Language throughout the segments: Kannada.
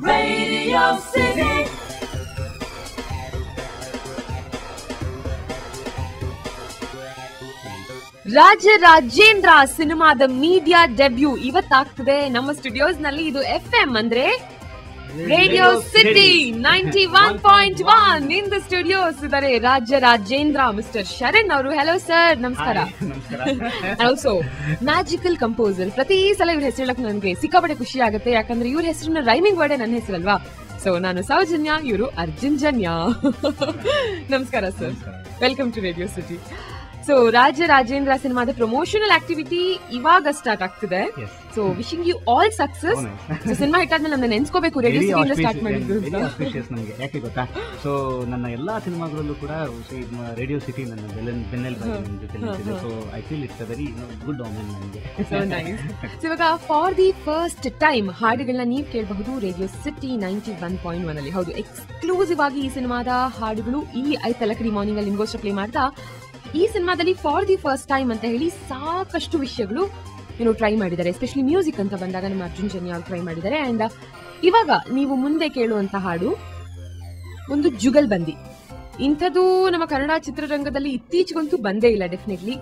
Radio City. ರಾಜೇಂದ್ರ ಸಿನಿಮಾದ ಮೀಡಿಯಾ ಡೆಬ್ಯೂ ಇವತ್ತಾಗ್ತದೆ ನಮ್ಮ ಸ್ಟುಡಿಯೋಸ್ ನಲ್ಲಿ. ಇದು FM ಅಂದ್ರೆ radio city 91.1 in the studios ಇದ್ದಾರೆ ರಾಜೇಂದ್ರ ಮಿಸ್ಟರ್ ಶರಣ್ ಅವರು. ಹೆಲೋ ಸರ್, ನಮಸ್ಕಾರ. Also magical composer. ಪ್ರತಿ ಸಲ ಇವ್ರ ಹೆಸರು ಹೇಳಕ್ ನನಗೆ ಸಿಕ್ಕಾಪಟ್ಟೆ ಖುಷಿ ಆಗುತ್ತೆ, ಯಾಕಂದ್ರೆ ಇವ್ರ ಹೆಸರಿನ ರೈಮಿಂಗ್ ವರ್ಡ್ ನನ್ನ ಹೆಸರಲ್ವಾ. ಸೊ ನಾನು ಸೌಜನ್ಯ, ಇವರು ಅರ್ಜುನ್ಜನ್ಯ. ನಮಸ್ಕಾರ sir, welcome to radio city. So Rajendra ಸಿನಿಮಾದ ಪ್ರಮೋಷನಲ್ ಆಕ್ಟಿವಿಟಿ ಇವಾಗ ಸ್ಟಾರ್ಟ್ ಆಗ್ತಿದೆ. So wishing you all success. So cinema ಹಿಟ್ಟಾದ್ಮೇಲೆ ನಮ್ಮನ್ನ ನೆನ್ಸ್ಕೋಬೇಕು, ರೇಡಿಯೋ ಸಿಟಿಯಿಂದ ಸ್ಟಾರ್ಟ್ ಮಾಡಿದ್ರು. ನಮಗೆ ಯಾಕೆ ಗೊತ್ತಾ, ಸೊ ನನ್ನ ಎಲ್ಲಾ ಸಿನಿಮಾಗಳಲ್ಲೂ ಕೂಡ ರೇಡಿಯೋ ಸಿಟಿ ನನ್ನ ಬೆನ್ನೆಲುಬಾಗಿದೆ. So I feel it's a very good omen ನನಗೆ. So nice. ಸೊ ಇವಾಗ ಫಾರ್ ದಿ ಫಸ್ಟ್ ಟೈಮ್ ಹಾಡುಗಳನ್ನ ನೀವು ಕೇಳಬಹುದು ರೇಡಿಯೋ ಸಿಟಿ 91.1 ಅಲ್ಲಿ. ಹೌದು, ಎಕ್ಸ್ಕ್ಲೂಸಿವ್ ಆಗಿ ಈ ಸಿನಿಮಾದ ಹಾಡುಗಳು ಇಲ್ಲಿ ಐತಲ್ಲ ಕಡಿ ಮಾರ್ನಿಂಗ್ ಅಲ್ಲಿ ನಿಮ್ಗೋಸ್ಕರ ಪ್ಲೇ ಮಾಡ್ತಾ. ಈ ಸಿನಿಮಾದಲ್ಲಿ ಫಾರ್ ದಿ ಫಸ್ಟ್ ಟೈಮ್ ಅಂತ ಹೇಳಿ ಸಾಕಷ್ಟು ವಿಷಯಗಳು ಟ್ರೈ ಮಾಡಿದ್ದಾರೆ. ಎಸ್ಪೆಷಲಿ ಮ್ಯೂಸಿಕ್ ಅಂತ ಬಂದಾಗ ನಮ್ಮ ಅರ್ಜುನ್ಜನ್ಯ ಅವರು ಟ್ರೈ ಮಾಡಿದ್ದಾರೆ. ಅಂಡ್ ಇವಾಗ ನೀವು ಮುಂದೆ ಕೇಳುವಂತ ಹಾಡು ಒಂದು ಜುಗಲ್ಬಂದಿ. ಇಂಥದ್ದು ನಮ್ಮ ಕನ್ನಡ ಚಿತ್ರರಂಗದಲ್ಲಿ ಇತ್ತೀಚೆಗಂತೂ ಬಂದೇ ಇಲ್ಲ ಡೆಫಿನೆಟ್ಲಿ.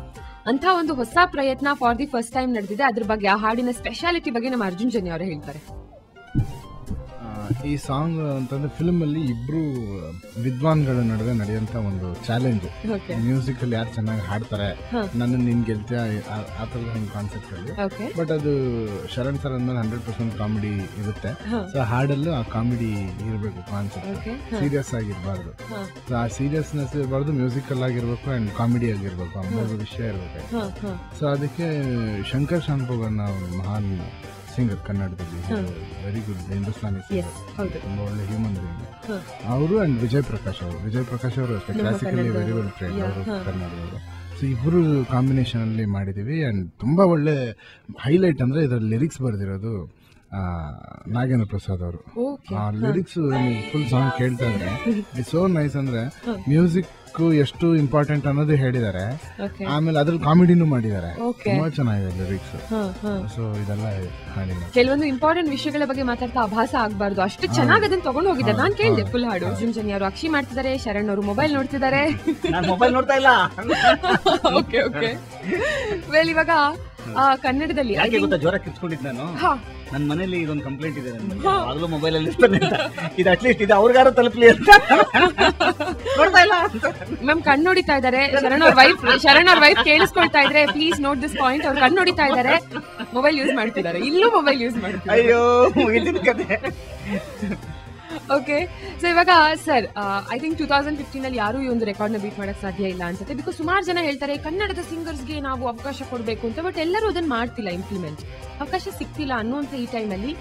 ಅಂತ ಒಂದು ಹೊಸ ಪ್ರಯತ್ನ ಫಾರ್ ದಿ ಫಸ್ಟ್ ಟೈಮ್ ನಡೆದಿದೆ. ಅದ್ರ ಬಗ್ಗೆ, ಆ ಹಾಡಿನ ಸ್ಪೆಷಾಲಿಟಿ ಬಗ್ಗೆ ನಮ್ಮ ಅರ್ಜುನ್ಜನ್ಯ ಅವರೇ ಹೇಳ್ತಾರೆ. ಈ ಸಾಂಗ್ ಅಂತಂದ್ರೆ ಫಿಲ್ಮ್ ಅಲ್ಲಿ ಇಬ್ರು ವಿದ್ವಾನ್ಗಳ ನಡುವೆ ನಡೆಯುವಂತ ಒಂದು ಚಾಲೆಂಜ್. ಮ್ಯೂಸಿಕ್ ಅಲ್ಲಿ ಯಾರು ಚೆನ್ನಾಗಿ ಹಾಡ್ತಾರೆ, ನನ್ನ ನಿನ್ ಗೆಲ್ತಿಯ ಆ ತರದ ಒಂದು ಕಾನ್ಸೆಪ್ಟ್ ಅಲ್ಲಿ. ಬಟ್ ಅದು ಶರಣ್ ಸರ್ ಅಂದ್ಮೇಲೆ 100% ಕಾಮಿಡಿ ಇರುತ್ತೆ. ಸೊ ಹಾಡಲ್ಲೂ ಆ ಕಾಮಿಡಿ ಇರಬೇಕು, ಕಾನ್ಸೆಪ್ಟ್ ಸೀರಿಯಸ್ ಆಗಿರ್ಬಾರ್ದು. ಸೊ ಆ ಸೀರಿಯಸ್ನೆಸ್ ಇರಬಾರ್ದು, ಮ್ಯೂಸಿಕಲ್ ಆಗಿರ್ಬೇಕು ಅಂಡ್ ಕಾಮಿಡಿ ಆಗಿರ್ಬೇಕು, ಆ ಮೂರು ವಿಷಯ ಇರ್ಬೇಕು. ಸೊ ಅದಕ್ಕೆ ಶಂಕರ್ ಶಾನ್ಭೋಗ್ ಅನ್ನೋ ಮಹಾನ್ ಸಿಂಗರ್ ಕನ್ನಡದಲ್ಲಿ, ವೆರಿ ಗುಡ್ ಹಿಂದೂಸ್ತಾನಿ ಸಿಂಗರ್, ತುಂಬಾ ಒಳ್ಳೆ ಹ್ಯೂಮನ್ ಬೀಯಿಂಗ್ ಅವರು. ಅಂಡ್ ವಿಜಯ್ ಪ್ರಕಾಶ್ ಅವರು ಅಷ್ಟೇ ಕ್ಲಾಸಿಕಲಿ ವೆರಿ ವೆಲ್ ಟ್ರೈನ್ಡ್ ಅವರು, ಕನ್ನಡದವರು. ಸೊ ಇಬ್ರು ಕಾಂಬಿನೇಷನ್ ಅಲ್ಲಿ ಮಾಡಿದೀವಿ. ಅಂಡ್ ತುಂಬಾ ಒಳ್ಳೆ ಹೈಲೈಟ್ ಅಂದ್ರೆ ಇದರ ಲಿರಿಕ್ಸ್ ಬರೆದಿರೋದು ನಾಗೇಂದ್ರ ಪ್ರಸಾದ್ ಅವರು. ಆ ಲಿರಿಕ್ಸ್ ಫುಲ್ ಸಾಂಗ್ ಕೇಳ್ತಾ ಇದ್ರೆ ಇಟ್ಸ್ ಸೋ ನೈಸ್. ಅಂದ್ರೆ ಮ್ಯೂಸಿಕ್ ಎಷ್ಟು ಇಂಪಾರ್ಟೆಂಟ್ ಅನ್ನೋದು ಹೇಳಿದ್ದಾರೆ, ಆಮೇಲೆ ಅದ್ರಲ್ಲಿ ಕಾಮಿಡಿನೂ ಮಾಡಿದ್ದಾರೆ. ತುಂಬಾ ಚೆನ್ನಾಗಿದೆ ಲಿರಿಕ್ಸ್. ಸೊ ಇದೆಲ್ಲ ಹಾಡಿನ ಕೆಲವೊಂದು ಇಂಪಾರ್ಟೆಂಟ್ ವಿಷಯಗಳ ಬಗ್ಗೆ ಮಾತಾಡ್ತಾ ಆಭಾಸ ಆಗ್ಬಾರ್ದು, ಅಷ್ಟು ಚೆನ್ನಾಗಿ ಅದನ್ನ ತಗೊಂಡು ಹೋಗಿದ್ದಾರೆ. ನಾನು ಕೇಳಿದೆ ಫುಲ್ ಹಾಡು. ಅರ್ಜುನ್ಜನ್ಯ ಅವರು ಅಕ್ಷಿ ಮಾಡ್ತಿದ್ದಾರೆ, ಶರಣ್ ಅವರು ಮೊಬೈಲ್ ನೋಡ್ತಿದ್ದಾರೆ. ಮೊಬೈಲ್ ನೋಡ್ತಾ ಇಲ್ಲ. Okay okay. ವೆಲ್, ಇವಾಗ ಕನ್ನಡದಲ್ಲಿ ಜ್ವರ ಕಿತ್ಕೊಂಡಿದ್ದು ನಾನು. ನನ್ನ ಮನೇಲಿ ಇದೊಂದು ಕಂಪ್ಲೇಂಟ್ ಇದೆ, ಆಗ್ಲೂ ಮೊಬೈಲ್ ಅಲ್ಲಿ ಇರ್ತಾನೆ ಅಂತ. ಇದು ಅಟ್ಲೀಸ್ಟ್ ಇದು ಅವ್ರಿಗಾರು ತಲುಪಲಿ ಅಂತ. ನೋಡ್ತಾ ಇಲ್ಲ ಮ್ಯಾಮ್, ಕಣ್ಣು ನೋಡಿತಾ ಇದ್ದಾರೆ. ಶರಣ್ ಅವ್ರ ವೈಫ್ ಕೇಳಿಸ್ಕೊಳ್ತಾ ಇದ್ರೆ ಪ್ಲೀಸ್ ನೋಟ್ ದಿಸ್ ಪಾಯಿಂಟ್. ಅವ್ರು ಕಣ್ಣು ನೋಡಿತಾ ಇದ್ದಾರೆ, ಮೊಬೈಲ್ ಯೂಸ್ ಮಾಡ್ತಿದ್ದಾರೆ, ಇಲ್ಲೂ ಮೊಬೈಲ್ ಯೂಸ್ ಮಾಡ್ತಿದ್ದಾರೆ. ಅಯ್ಯೋ ಮುಗಿದಿನ ಕತೆ. ಓಕೆ. ಸೊ ಇವಾಗ ಸರ್, ಐ ಥಿಂಕ್ 2015 ಅಲ್ಲಿ ಯಾರು ಈ ಒಂದು ರೆಕಾರ್ಡ್ ನ ಬೀಟ್ ಮಾಡಕ್ ಸಾಧ್ಯ ಇಲ್ಲ ಅನ್ಸುತ್ತೆ. ಬಿಕಾಸ್ ಸುಮಾರು ಜನ ಹೇಳ್ತಾರೆ ಕನ್ನಡದ ಸಿಂಗರ್ಸ್ಗೆ ನಾವು ಅವಕಾಶ ಕೊಡಬೇಕು ಅಂತ, ಬಟ್ ಎಲ್ಲರೂ ಅದನ್ನ ಮಾಡ್ತಿಲ್ಲ, ಇಂಪ್ಲಿಮೆಂಟ್ ಅವಕಾಶ ಸಿಗ್ತಿಲ್ಲ ಅನ್ನುವಂತ ಈ ಟೈಮಲ್ಲಿ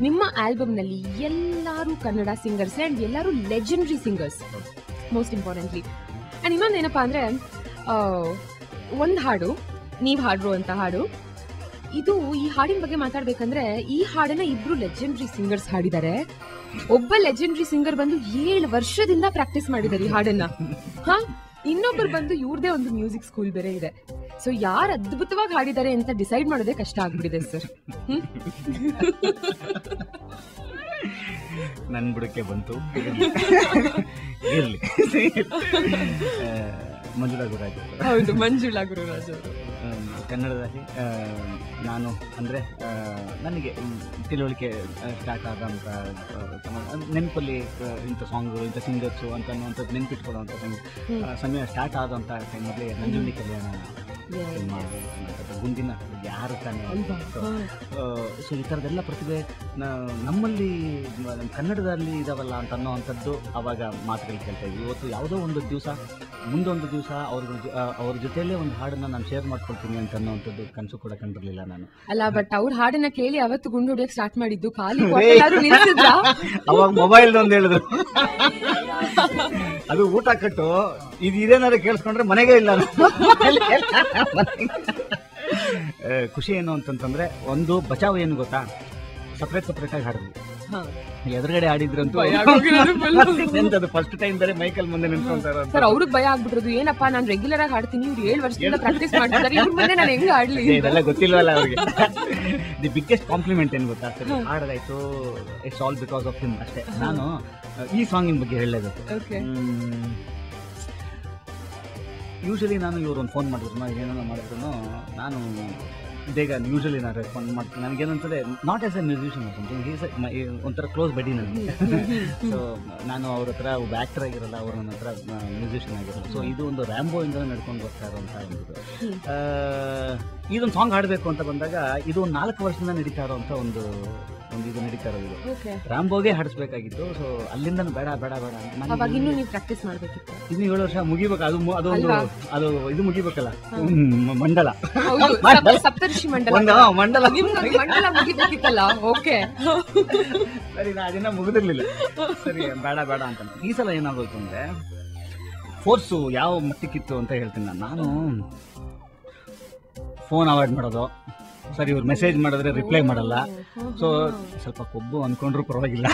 ನಿಮ್ಮ ಆಲ್ಬಮ್ ನಲ್ಲಿ ಎಲ್ಲರೂ ಕನ್ನಡ ಸಿಂಗರ್ಸ್ ಅಂಡ್ ಎಲ್ಲರೂ legendary singers, most importantly. And ಇನ್ನೊಂದೇನಪ್ಪಾ ಅಂದ್ರೆ, ಒಂದ್ ಹಾಡು ನೀವ್ ಹಾಡಿರುವಂತ ಹಾಡು ಇದು. ಈ ಹಾಡಿನ ಬಗ್ಗೆ ಮಾತಾಡ್ಬೇಕಂದ್ರೆ, ಈ ಹಾಡನ್ನ ಇಬ್ರು ಲೆಜೆಂಡರಿ ಸಿಂಗರ್ಸ್ ಹಾಡಿದ್ದಾರೆ. ಒಬ್ಬ ಲೆಜೆಂಡರಿ ಸಿಂಗರ್ ಬಂದು 7 ವರ್ಷದಿಂದ ಪ್ರಾಕ್ಟೀಸ್ ಮಾಡಿದ್ದಾರೆ ಈ ಹಾಡನ್ನ. ಇನ್ನೊಬ್ಬರು ಬಂದು ಇವ್ರದೇ ಒಂದು ಮ್ಯೂಸಿಕ್ ಸ್ಕೂಲ್ ಬೇರೆ ಇದೆ. ಸೊ ಯಾರು ಅದ್ಭುತವಾಗಿ ಹಾಡಿದ್ದಾರೆ ಅಂತ ಡಿಸೈಡ್ ಮಾಡೋದೇ ಕಷ್ಟ ಆಗ್ಬಿಟ್ಟಿದೆ ಸರ್. ನನ್ ಬುಡಕ್ಕೆ ಬಂತು. ಇರ್ಲಿ. ಮಂಜುಳಾ ಗುರುರಾಜ್. ಹೌದು, ಮಂಜುಳಾ ಗುರುರಾಜ್ ಅವರು. ಕನ್ನಡದಲ್ಲಿ ನಾನು ಅಂದರೆ ನನಗೆ ತಿಳುವಳಿಕೆ ಸ್ಟಾರ್ಟ್ ಆದಂಥ ನೆನಪಲ್ಲಿ ಇಂಥ ಸಾಂಗ್ಗಳು, ಇಂಥ ಸಿಂಗರ್ಸು ಅಂತ ಅನ್ನುವಂಥದ್ದು ನೆನಪಿಟ್ಕೊಳ್ಳುವಂಥ ಸಮಯ ಸ್ಟಾರ್ಟ್ ಆದಂಥ ಟೈಮಲ್ಲಿ ನಂಜುಂಡಿ ಕಲ್ಯಾಣ ಸಿನಿಮಾ, ಗುಂಡಿನ ಯಾರು ತಾನೆ. ಸೊ ಈ ಥರದ್ದೆಲ್ಲ ಪ್ರತಿಭೆ ನಮ್ಮಲ್ಲಿ ಕನ್ನಡದಲ್ಲಿ ಇದಾವಲ್ಲ ಅಂತ ಅನ್ನೋವಂಥದ್ದು ಆವಾಗ ಮಾತುಗಳು ಕೇಳ್ತಾ ಇದ್ವಿ. ಇವತ್ತು ಯಾವುದೋ ಒಂದು ದಿವಸ, ಮುಂದೊಂದು ದಿವಸ ಅವ್ರ ಜೊತೆಯಲ್ಲೇ ಒಂದು ಹಾಡನ್ನ ನಾನು ಶೇರ್ ಮಾಡ್ಕೊಳ್ತೀನಿ ಅಂತ ಅನ್ನೋವಂಥದ್ದು ಕನಸು ಕೂಡ ಕಂಡಿರಲಿಲ್ಲ ನಾನು. ಅಲ್ಲ, ಬಟ್ ಅವ್ರ ಹಾಡನ್ನ ಕೇಳಿ ಅವತ್ತು ಗುಂಡು ಹೊಡಿಯಕ್ಕೆ ಸ್ಟಾರ್ಟ್ ಮಾಡಿದ್ದು ಖಾಲಿ. ಅವಾಗ ಮೊಬೈಲ್ ಒಂದು ಹೇಳಿದ್ರು, ಅದು ಊಟ ಕಟ್ಟು ಇದು ಇದೇನಾದ್ರು ಕೇಳಿಸ್ಕೊಂಡ್ರೆ ಮನೆಗೆ ಇಲ್ಲ. ಖುಷಿ ಏನು ಅಂತಂತಂದ್ರೆ, ಒಂದು ಬಚಾವ್ ಏನು ಗೊತ್ತಾ, ಸಪ್ರೇಟ್ ಆಗಿ ಹಾಡಿದ್ವಿ. ಎದುರುಗಡೆ ಆಡಿದ್ರಂತೂ ಎಂತದು ಫಸ್ಟ್ ಟೈಮ್ ಬೇರೆ ಮೈಕಲ್ ಮುಂದೆ ನಿಂತ್ಕೊಂತಾರ ಸರ್. ಅವ್ರಿಗೆ ಭಯ ಆಗ್ಬಿಟ್ರದು, ಏನಪ್ಪಾ ನಾನು ರೆಗ್ಯುಲರ್ ಆಗಿ ಹಾಡ್ತೀನಿ, ಇವ್ರು 7 ವರ್ಷದಿಂದ ಪ್ರಾಕ್ಟೀಸ್ ಮಾಡ್ತಿದ್ದಾರೆ, ಇವ್ರ ಮುಂದೆ ನಾನು ಹೆಂಗ್ ಆಡ್ಲಿ? ಇದೆಲ್ಲ ಗೊತ್ತಿಲ್ವಲ್ಲ ಅವ್ರಿಗೆ. ದಿ ಬಿಗ್ಗೆಸ್ಟ್ ಕಾಂಪ್ಲಿಮೆಂಟ್ ಏನ್ ಗೊತ್ತಾ ಸರ್, ಹಾಡೋದಾಯ್ತು, it's all because of him ಅಷ್ಟೇ. ನಾನು ಈ ಸಾಂಗಿನ ಬಗ್ಗೆ ಹೇಳಲೇಬೇಕು. ಯೂಶಲಿ ನಾನು ಇವ್ರು ಒಂದು ಫೋನ್ ಮಾಡಿದ್ರು, ಏನೋ ಮಾಡಿದ್ರು, ನಾನು ಬೇಗ ಯೂಶಲಿ ನಾನು ರೆಸ್ಪಾಂಡ್ ಮಾಡ್ತೀನಿ. ನನಗೇನಂತಂದರೆ ನಾಟ್ ಆಸ್ ಎ ಮ್ಯೂಸಿಷಿಯನ್ ಒಂಥರ ಕ್ಲೋಸ್ ಬಡಿ ನನಗೆ. ಸೊ ನಾನು ಅವ್ರ ಹತ್ರ ಒಬ್ಬ ಆ್ಯಕ್ಟರ್ ಆಗಿರಲ್ಲ, ಅವ್ರ ನನ್ನ ಹತ್ರ ಮ್ಯೂಸಿಷಿಯನ್ ಆಗಿರಲ್ಲ. ಸೊ ಇದು ಒಂದು ರ್ಯಾಂಬೋ ಇಂದ ನಡ್ಕೊಂಡು ಬರ್ತಾ ಇರೋಂಥ ಒಂದು ಇದೊಂದು ಸಾಂಗ್ ಹಾಡಬೇಕು ಅಂತ ಬಂದಾಗ ಇದು ಒಂದು 4 ವರ್ಷದಿಂದ ನಡೀತಾ ಇರೋಂಥ ಒಂದು ಇದು ನಡೀತಾ ಇರೋದು. ರ್ಯಾಂಬೋಗೆ ಹಾಡಿಸ್ಬೇಕಾಗಿತ್ತು. ಸೊ ಅಲ್ಲಿಂದ ಬೇಡ ಬೇಡ ಬೇಡ ಇನ್ನು ನೀವು ಪ್ರಾಕ್ಟೀಸ್ ಮಾಡಬೇಕಿತ್ತು. ಇನ್ನು 7 ವರ್ಷ ಮುಗಿಬೇಕು. ಅದು ಇದು ಮುಗಿಬೇಕಲ್ಲ, ಮಂಡಲ ಸಪ್ತರ್ಷಿ ಮಂಡಲ ಮುಗಿಬೇಕಿತ್ತಲ್ಲ. ಓಕೆ ಸರಿ, ನಾ ಅದನ್ನ ಮುಗಿದಿರ್ಲಿಲ್ಲ. ಸರಿ ಬೇಡ ಬೇಡ ಅಂತ. ಈ ಸಲ ಏನಾಗೋಯ್ತು ಅಂದ್ರೆ ಫೋರ್ಸು ಯಾವ ಮಟ್ಟಕ್ಕಿತ್ತು ಅಂತ ಹೇಳ್ತೀನಿ ನಾನು. ಫೋನ್ ಅವಾಯ್ಡ್ ಮಾಡೋದು, ಸರಿ ಇವ್ರು ಮೆಸೇಜ್ ಮಾಡಿದ್ರೆ ರಿಪ್ಲೈ ಮಾಡಲ್ಲ. ಸೊ ಸ್ವಲ್ಪ ಕೊಬ್ಬು ಅನ್ಕೊಂಡ್ರು ಪರವಾಗಿಲ್ಲ,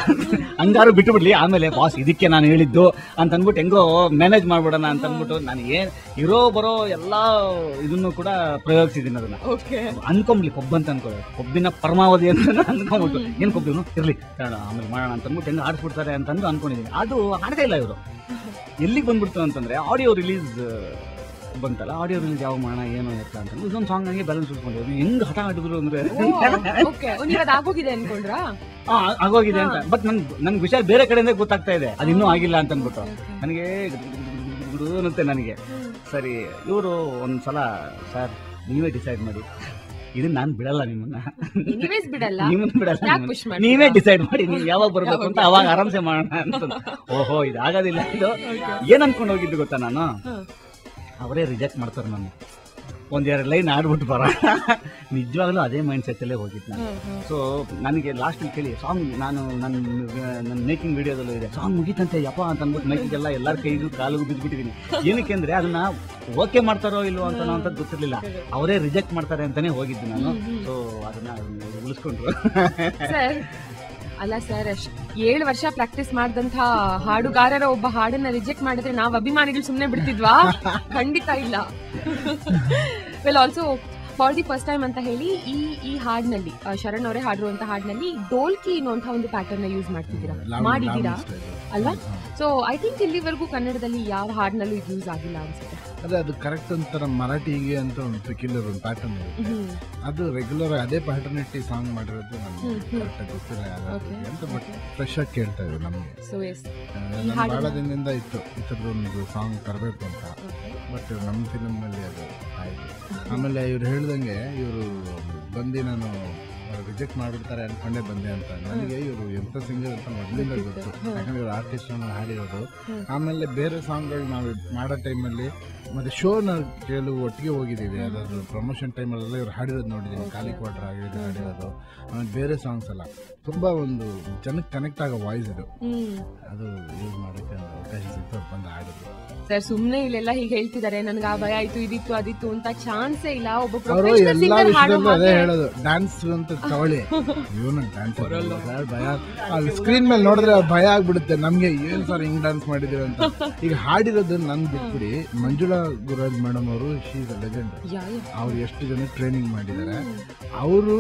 ಹಂಗಾರು ಬಿಟ್ಟು ಬಿಡ್ಲಿ. ಆಮೇಲೆ ಬಾಸ್ ಇದಕ್ಕೆ ನಾನು ಹೇಳಿದ್ದು ಅಂತ ಅಂದ್ಬಿಟ್ಟು ಹೆಂಗೋ ಮ್ಯಾನೇಜ್ ಮಾಡ್ಬಿಡೋಣ ಅಂತ ಅಂದ್ಬಿಟ್ಟು ನಾನು ಇರೋ ಬರೋ ಎಲ್ಲ ಇದನ್ನು ಕೂಡ ಪ್ರಯೋಗಿಸಿದ್ದೀನಿ. ಅದನ್ನ ಅನ್ಕೊಂಬ್ಲಿ ಕೊಬ್ಬು ಅಂತ ಅನ್ಕೊಳ್ಳಿ, ಕೊಬ್ಬಿನ ಪರಮಾವಧಿ ಅಂತ ಅನ್ಕೊಂಡ್ಬಿಟ್ಟು ಏನು ಕೊಬ್ಬಿನು ಇರ್ಲಿ ಆಮೇಲೆ ಮಾಡೋಣ ಅಂತ ಅಂದ್ಬಿಟ್ಟು ಹೆಂಗೆ ಆಡಿಸ್ಬಿಡ್ತಾರೆ ಅಂತಂದು ಅನ್ಕೊಂಡಿದ್ದೀನಿ. ಅದು ಆಡ್ತಾ ಇಲ್ಲ ಇವರು. ಎಲ್ಲಿಗೆ ಬಂದ್ಬಿಡ್ತು ಅಂತಂದ್ರೆ ಆಡಿಯೋ ರಿಲೀಸ್ ಬಂತಲ್ಲ, ಆಡಿಯೋ ರಿಲೀಸ್ ಯಾವ ಮಾಡೋಣ ಏನೋ ಇರ್ತಾ ಅಂತ ಇದೊಂದು ಸಾಂಗ್ ನನಗೆ ಬ್ಯಾಲೆನ್ಸ್ ಉಳ್ಕೊಂಡಿದ್ರು. ಹೆಂಗ್ ಹಠ ಆಡಿದ್ರು ಅಂದ್ರೆ ಆಗೋಗಿದೆ ಅನ್ಕೊಂಡ್ರಾ? ಆಗೋಗಿದೆ ಅಂತ. ಬಟ್ ನನ್ಗೆ ವಿಷಯ ಬೇರೆ ಕಡೆಯಿಂದ ಗೊತ್ತಾಗ್ತಾ ಇದೆ, ಅದು ಇನ್ನೂ ಆಗಿಲ್ಲ ಅಂತ ಅಂದ್ಬಿಟ್ಟು ನನಗೆ ಗುಡು ಅನ್ನುತ್ತೆ ನನಗೆ. ಸರಿ ಇವರು ಒಂದ್ಸಲ ಸರ್ ನೀವೇ ಡಿಸೈಡ್ ಮಾಡಿ, ಇದನ್ನ ನಾನು ಬಿಡಲ್ಲ, ನಿಮ್ಮನ್ನ ಬಿಡಲ್ಲ, ನೀವೇ ಡಿಸೈಡ್ ಮಾಡಿ ನೀವು ಯಾವಾಗ ಬರ್ಬೇಕು ಅಂತ, ಅವಾಗ ಆರಾಮ್ಸೆ ಮಾಡೋಣ ಅಂತ. ಓಹೋ ಇದಾಗೋದಿಲ್ಲ, ಇದು ಏನ್ ಅನ್ಕೊಂಡು ಹೋಗಿದ್ದು ಗೊತ್ತಾ ನಾನು, ಅವರೇ ರಿಜೆಕ್ಟ್ ಮಾಡ್ತಾರೆ ನಾನು. 1-2 ಲೈನ್ ಆಡ್ಬಿಟ್ಟು ಬರ. ನಿಜವಾಗ್ಲೂ ಅದೇ ಮೈಂಡ್ ಸೆಟ್ಟಲ್ಲೇ ಹೋಗಿದ್ದು ನಾನು. ಸೊ ನನಗೆ ಲಾಸ್ಟಲ್ಲಿ ಕೇಳಿ ಸಾಂಗ್, ನಾನು ನನ್ನ ಮೇಕಿಂಗ್ ವಿಡಿಯೋದಲ್ಲೂ ಇದೆ, ಸಾಂಗ್ ಮುಗಿತಂತೆ ಯಪ್ಪ ಅಂತ ಅಂದ್ಬಿಟ್ಟು ಮೈಕಿಗೆಲ್ಲ ಎಲ್ಲರ ಕೈಗೂ ಕಾಲಿಗೂ ಬಿದ್ದುಬಿಟ್ಟಿದ್ದೀನಿ. ಏನಕ್ಕೆ ಅಂದರೆ ಅದನ್ನ ಓಕೆ ಮಾಡ್ತಾರೋ ಇಲ್ವೋ ಅಂತ ಅಂತದ್ದು ಗೊತ್ತಿರಲಿಲ್ಲ, ಅವರೇ ರಿಜೆಕ್ಟ್ ಮಾಡ್ತಾರೆ ಅಂತಾನೆ ಹೋಗಿದ್ದು ನಾನು. ಸೊ ಅದನ್ನ ಉಳಿಸ್ಕೊಂಡ್ರು. ಅಲ್ಲ ಸರ್, 7 ವರ್ಷ ಪ್ರಾಕ್ಟೀಸ್ ಮಾಡಿದಂತ ಹಾಡುಗಾರರ ಒಬ್ಬ ಹಾಡನ್ನ ರಿಜೆಕ್ಟ್ ಮಾಡಿದ್ರೆ ನಾವ್ ಅಭಿಮಾನಿಗಳು ಸುಮ್ನೆ ಬಿಡ್ತಿದ್ವಾ? ಖಂಡಿತ ಇಲ್ಲ. Well also for the first time ಅಂತ ಹೇಳಿ ಈ ಹಾಡಿನಲ್ಲಿ ಶರಣ್ ಅವರೇ ಹಾಡಿರುವಂತ ಹಾಡಿನಲ್ಲಿ ಡೋಲ್ಕಿ ಅನ್ನುವಂತ ಒಂದು ಪ್ಯಾಟರ್ನ್ ಯೂಸ್ ಮಾಡಿದ್ದೀರಾ ಅಲ್ವಾ? ಸೊ ಐ ಥಿಂಕ್ ಇಲ್ಲಿವರೆಗೂ ಕನ್ನಡದಲ್ಲಿ ಯಾವ ಹಾಡಿನಲ್ಲೂ ಇದು ಯೂಸ್ ಆಗಿಲ್ಲ ಅನ್ಸುತ್ತೆ. ಅದೇ ಅದು ಕರೆಕ್ಟ್ ಒಂಥರ ಮರಾಠಿಗೆ ಅಂತ ಒಂದು ಪರ್ಟಿಕ್ಯುಲರ್ ಒಂದು ಪ್ಯಾಟರ್ನ್ ಇದೆ. ಅದು ರೆಗ್ಯುಲರ್ ಅದೇ ಪ್ಯಾಟರ್ನ್ ಇಟ್ಟು ಸಾಂಗ್ ಮಾಡಿರೋದು ನಮ್ಗೆ ಕರೆಕ್ಟಾಗಿ ಗೊತ್ತಿಲ್ಲ ಅಂತ. ಬಟ್ ಫ್ರೆಶ್ ಆಗಿ ಕೇಳ್ತಾ ಇದ್ರು ನಮಗೆ. ಬಹಳ ದಿನದಿಂದ ಇತ್ತು ಈ ಥರದ್ದು ಒಂದು ಸಾಂಗ್ ತರಬೇಕು ಅಂತ. ಬಟ್ ನಮ್ಮ ಫಿಲಮ್ನಲ್ಲಿ ಅದು ಆಯಿತು. ಆಮೇಲೆ ಇವ್ರು ಹೇಳ್ದಂಗೆ ಇವರು ಬಂದು ನಾನು ರಿಜೆಕ್ಟ್ ಮಾಡಿಬಿಡ್ತಾರೆ ಅನ್ಕೊಂಡೇ ಬಂದೆ ಅಂತ. ನನಗೆ ಇವರು ಎಂಥ ಸಿಂಗರ್ ಅಂತ ಮೊದಲಿಂದ ಗೊತ್ತು, ಯಾಕಂದ್ರೆ ಇವರು ಆರ್ಟಿಸ್ಟ್ ಹಾಡಿರೋದು. ಆಮೇಲೆ ಬೇರೆ ಸಾಂಗ್ಗಳು ನಾವು ಮಾಡೋ ಟೈಮಲ್ಲಿ ಮತ್ತೆ ಶೋನ ಕೆಲವು ಒಟ್ಟಿಗೆ ಹೋಗಿದ್ದೀವಿ. ಅದಾದ್ರು ಪ್ರಮೋಷನ್ ಟೈಮಲ್ಲೆಲ್ಲ ಇವ್ರು ಹಾಡಿರೋದು ನೋಡಿದ್ದೀನಿ. ಖಾಲಿ ಕ್ವಾರ್ಟರ್ ಆಗಿದ್ದು ಹಾಡಿರೋದು. ಆಮೇಲೆ ಬೇರೆ ಸಾಂಗ್ಸ್ ಎಲ್ಲ ತುಂಬ ಒಂದು ಜನಕ್ಕೆ ಕನೆಕ್ಟ್ ಆಗೋ ವಾಯ್ಸ್ ಇದು. ಅದು ಯೂಸ್ ಮಾಡೋಕ್ಕೆ ಅವಕಾಶ ಸಿಕ್ತು, ಬಂದು ಹಾಡಿದ್ರು. ಸರ್ ಸುಮ್ನೆ ಇಲ್ಲೆಲ್ಲ ಹೀಗೆ ಹೇಳ್ತಿದ್ದಾರೆ, ನನ್ಗೆ ಆ ಭಯ ಆಯ್ತು, ಇದಿತ್ತು ಅದಿತ್ತು ಅಂತ ಚಾನ್ಸೇ ಇಲ್ಲ. ಒಬ್ಬ ಎಲ್ಲಾ ವಿಷಯದಲ್ಲೂ ಅದೇ ಹೇಳೋದು, ಡ್ಯಾನ್ಸ್ ಅಂತ ತಗೊಳ್ಳಿ, ಇವನು ಡ್ಯಾನ್ಸ್ ಭಯ. ಅಲ್ಲಿ ಸ್ಕ್ರೀನ್ ಮೇಲೆ ನೋಡಿದ್ರೆ ಭಯ ಆಗ್ಬಿಡುತ್ತೆ ನಮ್ಗೆ, ಏನ್ ಸರ್ ಹಿಂಗ್ ಡ್ಯಾನ್ಸ್ ಮಾಡಿದೀವಿ ಅಂತ. ಈಗ ಹಾಡಿರೋದು ನನ್ ಬಿಟ್ಬಿಡಿ, ಮಂಜುಳಾ ಗುರುರಾಜ್ ಮೇಡಮ್ ಅವರು, ಶಿ ಇಸ್ ಅ ಲೆಜೆಂಡ್. ಅವ್ರು ಎಷ್ಟು ಜನ ಟ್ರೈನಿಂಗ್ ಮಾಡಿದ್ದಾರೆ. ಅವರು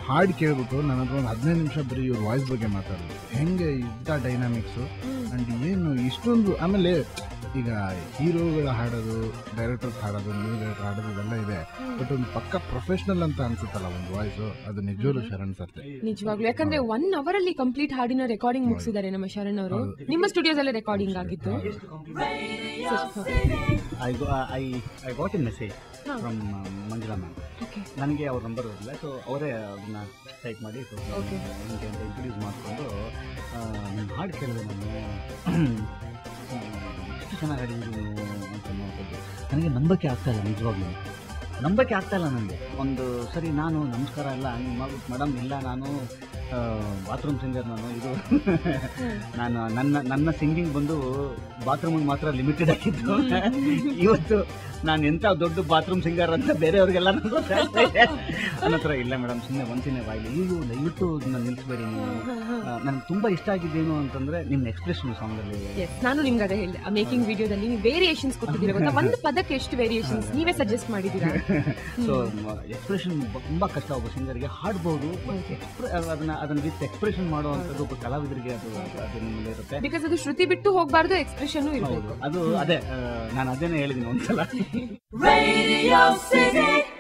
ಹಾಡು ಕೇಳ್ಬಿಟ್ಟು ನನ್ನ ಹತ್ರ ಒಂದು 15 ನಿಮಿಷ ಬರೀ ಇವ್ರ ವಾಯ್ಸ್ ಬಗ್ಗೆ ಮಾತಾಡೋದು, ಹೆಂಗೆ ಇದ್ದ ಡೈನಾಮಿಕ್ಸು ಅಂಡ್ ಏನು ಇಷ್ಟೊಂದು. ಆಮೇಲೆ ಈಗ ಹೀರೋಗಳ ಹಾಡೋದು, ಡೈರೆಕ್ಟರ್ಸ್ ಹಾಡೋದು, ನ್ಯೂಸ್ ಡೈರೆಕ್ಟರ್ ಹಾಡೋದು ಇದೆಲ್ಲ ಇದೆ. ಬಟ್ ಒಂದು ಪಕ್ಕ ಪ್ರೊಫೆಷನಲ್ ಅಂತ ಅನ್ಸುತ್ತಲ್ಲ ಒಂದು ವಾಯ್ಸು, ಅದು ನಿಜವಾಗ್ಲೂ ಶರಣ್ ಸರ್ ನಿಜವಾಗ್ಲೂ. ಯಾಕಂದ್ರೆ 1 hour ಅಲ್ಲಿ ಕಂಪ್ಲೀಟ್ ಹಾಡಿನ ರೆಕಾರ್ಡಿಂಗ್ ಮುಗಿಸಿದ್ದಾರೆ ನಮ್ಮ ಶರಣ್ ಅವರು. ನಿಮ್ಮ ಸ್ಟುಡಿಯೋಸ್ ಅಲ್ಲೇ ರೆಕಾರ್ಡಿಂಗ್ ಆಗಿತ್ತು. I got A message from Manjula ma'am. ನನಗೆ ಅವ್ರ ನಂಬರ್ ಇರಲಿಲ್ಲ, ಸೊ ಅವರೇ ಅದನ್ನ ಟೈಪ್ ಮಾಡಿ ನಿಮಗೆ ಅಂತ ಇಂಟ್ರೊಡ್ಯೂಸ್ ಮಾಡಿಕೊಂಡು ನಿಮ್ಮ ಹಾಡು ಕೇಳಿದೆ ನಾನು, ಎಷ್ಟು ಚೆನ್ನಾಗಿ ಹಾಡಿದ್ರು ಅಂತ ನೋಡ್ಬೋದು. ನನಗೆ ನಂಬಕ್ಕೆ ಆಗ್ತಾಯಿಲ್ಲ, ನಿಜವಾಗ್ಲೂ ನಂಬಕ್ಕೆ ಆಗ್ತಾಯಿಲ್ಲ ನನಗೆ. ಒಂದು ಸರಿ ನಾನು ನಮಸ್ಕಾರ ಎಲ್ಲ ಹಂಗೆ ಮಾಡ್ಬಿಟ್ಟು, ಮೇಡಮ್ ಇಲ್ಲ ನಾನು ಬಾತ್ರೂಮ್ ಸಿಂಗರ್ ನಾನು. ಇದು ನಾನು ನನ್ನ ಸಿಂಗಿಂಗ್ ಬಂದು ಬಾತ್ರೂಮ್ ಮಾತ್ರ ಲಿಮಿಟೆಡ್ ಆಗಿದ್ದು. ಇವತ್ತು ನಾನು ಎಂತ ದೊಡ್ಡ ಬಾತ್ರೂಮ್ ಸಿಂಗರ್ ಅಂತ ಬೇರೆಯವ್ರಿಗೆಲ್ಲ ನನ್ನ ಹತ್ರ ಇಲ್ಲ ಮೇಡಮ್, ಸುಮ್ಮನೆ ಒಂದ್ಸಿನೇ ಬಾಯಿಲಿ ಈಗ ದಯವಿಟ್ಟು ನಾನು ನಿಲ್ಲಿಸ್ಬೇಡಿ. ನನಗೆ ತುಂಬಾ ಇಷ್ಟ ಆಗಿದ್ದೇನು ಅಂತಂದ್ರೆ ನಿಮ್ಮ ಎಕ್ಸ್ಪ್ರೆಷನ್ ಸಾಂಗ್ ಅಲ್ಲಿ. ನಾನು ನಿಮ್ಗೆ ಅದೇ ಹೇಳಿದೆ, ಮೇಕಿಂಗ್ ವಿಡಿಯೋದಲ್ಲಿ ನೀವು ವೇರಿಯೇಷನ್ಸ್ ಕೊಟ್ಟಿದ್ದೀರಾ ಗೊತ್ತಾ, ಒಂದು ಪದಕ್ಕೆ ಎಷ್ಟು ವೇರಿಯೇಷನ್ಸ್ ನೀವೇ ಸಜೆಸ್ಟ್ ಮಾಡಿದ್ದೀರಾ. ಸೊ ಎಕ್ಸ್ಪ್ರೆಷನ್ ತುಂಬಾ ಕಷ್ಟ ಒಬ್ಬ ಸಿಂಗರ್ಗೆ, ಹಾಡ್ಬೋದು ಅದನ್ನ ವಿತ್ ಎಕ್ಸ್ಪ್ರೆಷನ್ ಮಾಡುವಂಥದ್ದು ಒಬ್ಬ ಕಲಾವಿದರಿಗೆ ಅದು ನಿಮ್ಮಲ್ಲಿ ಇರುತ್ತೆ. ಬಿಕಾಸ್ ಅದು ಶ್ರುತಿ ಬಿಟ್ಟು ಹೋಗಬಾರ್ದು, ಎಕ್ಸ್ಪ್ರೆಷನ್ ಇರಬೇಕು. ಅದು ಅದೇ ನಾನು ಅದೇನೆ ಹೇಳಿದ್ದೀನಿ ಒಂದ್ಸಲ. Radio City.